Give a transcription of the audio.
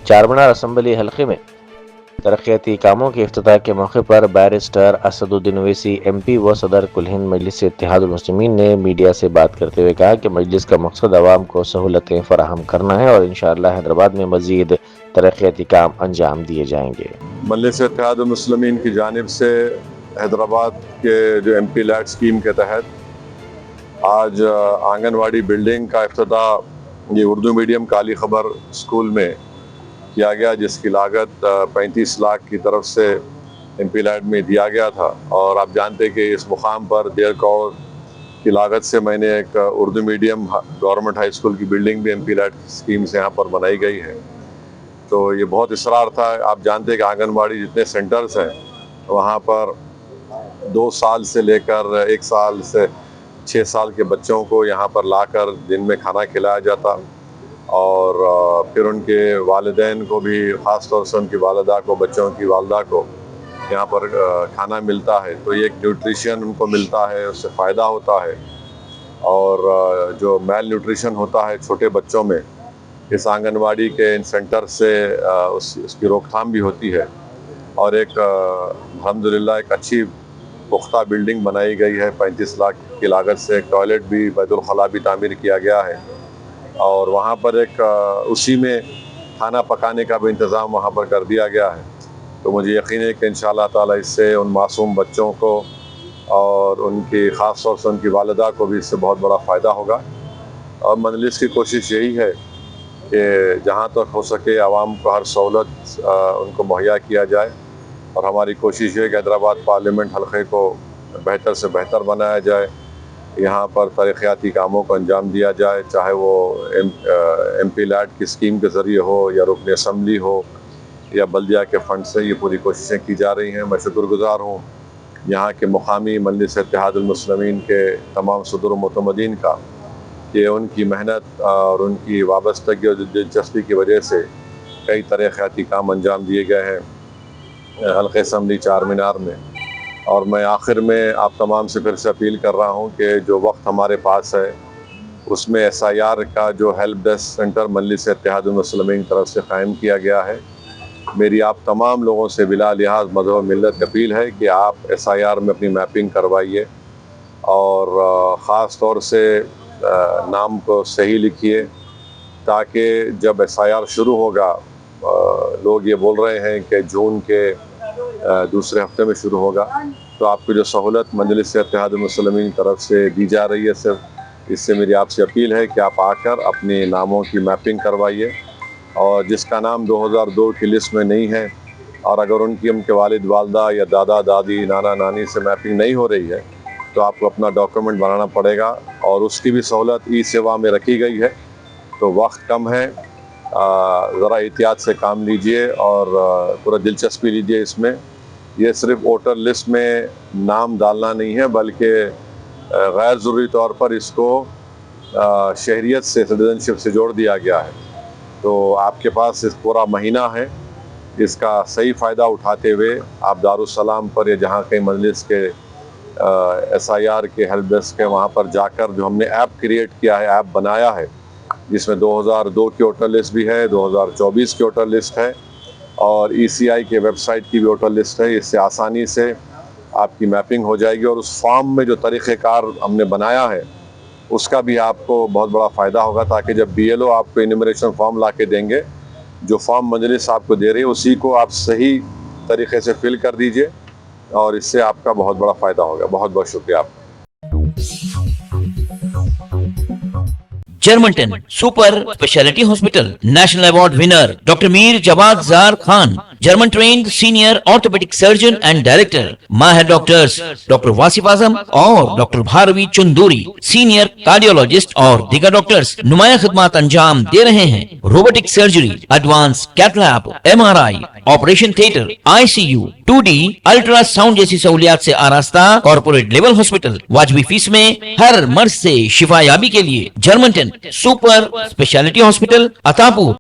Charminar assembly حلقے میں ترقیاتی کاموں کے افتتاح کے موقع پر بیرسٹر اسد الدین اویسی ایم پی و صدر کل ہند مجلس اتحاد المسلمین نے میڈیا سے بات کرتے ہوئے کہا کہ مجلس کا مقصد عوام کو سہولتیں فراہم کرنا ہے اور انشاءاللہ حیدرآباد میں مزید ترقیاتی کام انجام دیے جائیں گے۔ مجلس اتحاد المسلمین کی جانب سے حیدرآباد کے جو ایم پی لیڈ اسکیم کے تحت آج آنگن واڑی بلڈنگ کا افتتاح یہ اردو میڈیم کالی خبر اسکول میں کیا گیا، جس کی لاگت 35 لاکھ کی طرف سے ایم پی لیڈ میں دیا گیا تھا، اور آپ جانتے کہ اس مقام پر 1.5 کروڑ کی لاگت سے میں نے ایک Urdu medium government high school کی بلڈنگ بھی ایم پی لیڈ اسکیم سے یہاں پر بنائی گئی ہے۔ تو یہ بہت اصرار تھا، آپ جانتے ہیں کہ آنگن واڑی جتنے سینٹرز ہیں وہاں پر 2 سال سے لے کر 1 سال سے 6 سال کے بچوں کو یہاں پر لا کر دن میں کھانا کھلایا جاتا، اور پھر ان کے والدین کو بھی، خاص طور سے ان کی والدہ کو، بچوں کی والدہ کو یہاں پر کھانا ملتا ہے، تو یہ ایک نیوٹریشن ان کو ملتا ہے، اس سے فائدہ ہوتا ہے، اور جو میل نیوٹریشن ہوتا ہے چھوٹے بچوں میں اس آنگن واڑی کے ان سینٹر سے اس کی روک تھام بھی ہوتی ہے، اور ایک الحمدللہ ایک اچھی پختہ بلڈنگ بنائی گئی ہے 35 لاکھ کی لاگت سے، ایک ٹوائلٹ بھی، بیت الخلاء بھی تعمیر کیا گیا ہے، اور وہاں پر ایک اسی میں کھانا پکانے کا بھی انتظام وہاں پر کر دیا گیا ہے۔ تو مجھے یقین ہے کہ انشاءاللہ تعالی اس سے ان معصوم بچوں کو اور ان کی خاص طور سے ان کی والدہ کو بھی اس سے بہت بڑا فائدہ ہوگا، اور مجلس کی کوشش یہی ہے کہ جہاں تک ہو سکے عوام کو ہر سہولت ان کو مہیا کیا جائے، اور ہماری کوشش ہے کہ حیدرآباد پارلیمنٹ حلقے کو بہتر سے بہتر بنایا جائے، یہاں پر ترقیاتی کاموں کو انجام دیا جائے، چاہے وہ ایم پی لیڈ کی اسکیم کے ذریعے ہو، یا رکن اسمبلی ہو، یا بلدیہ کے فنڈ سے، یہ پوری کوششیں کی جا رہی ہیں۔ میں شکر گزار ہوں یہاں کے مقامی مجلس اتحاد المسلمین کے تمام صدور و معتمدین کا، کہ ان کی محنت اور ان کی وابستگی اور دلچسپی کی وجہ سے کئی ترقیاتی کام انجام دیے گئے ہیں حلقہ اسمبلی چارمینار میں۔ اور میں آخر میں آپ تمام سے پھر سے اپیل کر رہا ہوں کہ جو وقت ہمارے پاس ہے اس میں ایس آئی آر کا جو ہیلپ ڈیسک سینٹر مجلس اتحاد المسلمین کی طرف سے قائم کیا گیا ہے، میری آپ تمام لوگوں سے بلا لحاظ مذہب و ملت اپیل ہے کہ آپ ایس آئی آر میں اپنی میپنگ کروائیے، اور خاص طور سے نام کو صحیح لکھیے، تاکہ جب ایس آئی آر شروع ہوگا، لوگ یہ بول رہے ہیں کہ جون کے دوسرے ہفتے میں شروع ہوگا، تو آپ کو جو سہولت مجلس اتحاد المسلمین کی طرف سے دی جا رہی ہے، صرف اس سے میری آپ سے اپیل ہے کہ آپ آ کر اپنے ناموں کی میپنگ کروائیے، اور جس کا نام 2002 کی لسٹ میں نہیں ہے، اور اگر ان کے والد والدہ یا دادا دادی نانا نانی سے میپنگ نہیں ہو رہی ہے، تو آپ کو اپنا ڈاکیومنٹ بنانا پڑے گا، اور اس کی بھی سہولت ای سیوا میں رکھی گئی ہے۔ تو وقت کم ہے، ذرا احتیاط سے کام لیجئے اور پورا دلچسپی لیجئے اس میں۔ یہ صرف ووٹر لسٹ میں نام ڈالنا نہیں ہے، بلکہ غیر ضروری طور پر اس کو شہریت سے، سٹیزن شپ سے جوڑ دیا گیا ہے۔ تو آپ کے پاس اس پورا مہینہ ہے، اس کا صحیح فائدہ اٹھاتے ہوئے آپ دارالسلام پر یا جہاں کہیں مجلس کے ایس آئی آر کے ہیلپ ڈیسک ہے وہاں پر جا کر، جو ہم نے ایپ کریٹ کیا ہے، ایپ بنایا ہے، جس میں 2002 کی ووٹر لسٹ بھی ہے، 2024 کی ووٹر لسٹ ہے، اور ای سی آئی کے ویب سائٹ کی بھی ووٹر لسٹ ہے۔ اس سے آسانی سے آپ کی میپنگ ہو جائے گی، اور اس فارم میں جو طریقہ کار ہم نے بنایا ہے اس کا بھی آپ کو بہت بڑا فائدہ ہوگا، تاکہ جب بی ایل او آپ کو انیمریشن فارم لا کے دیں گے، جو فارم مجلس آپ کو دے رہی ہے اسی کو آپ صحیح طریقے سے فل کر دیجئے، اور اس سے آپ کا بہت بڑا فائدہ ہوگا۔ بہت بہت شکریہ آپ کا۔ Germanten super speciality hospital national award winner doctor Mir Jawad Zar Khan, German trained senior orthopaedic surgeon and director, ماہر ڈاکٹرز ڈاکٹر واصف اعظم اور doctor Bharavi Chanduri, senior cardiologist اور دیگر ڈاکٹرز نمایاں خدمات انجام دے رہے ہیں۔ Robotic surgery, advance cath lab, M R I, operation theatre, I C U, 2D ultrasound جیسی سہولیات سے آراستہ کارپوریٹ لیول ہاسپٹل، واجبی فیس میں ہر مرض سے شفا یابی کے لیے جرمنٹن سپر اسپیشلٹی ہاسپٹل، عطاپور۔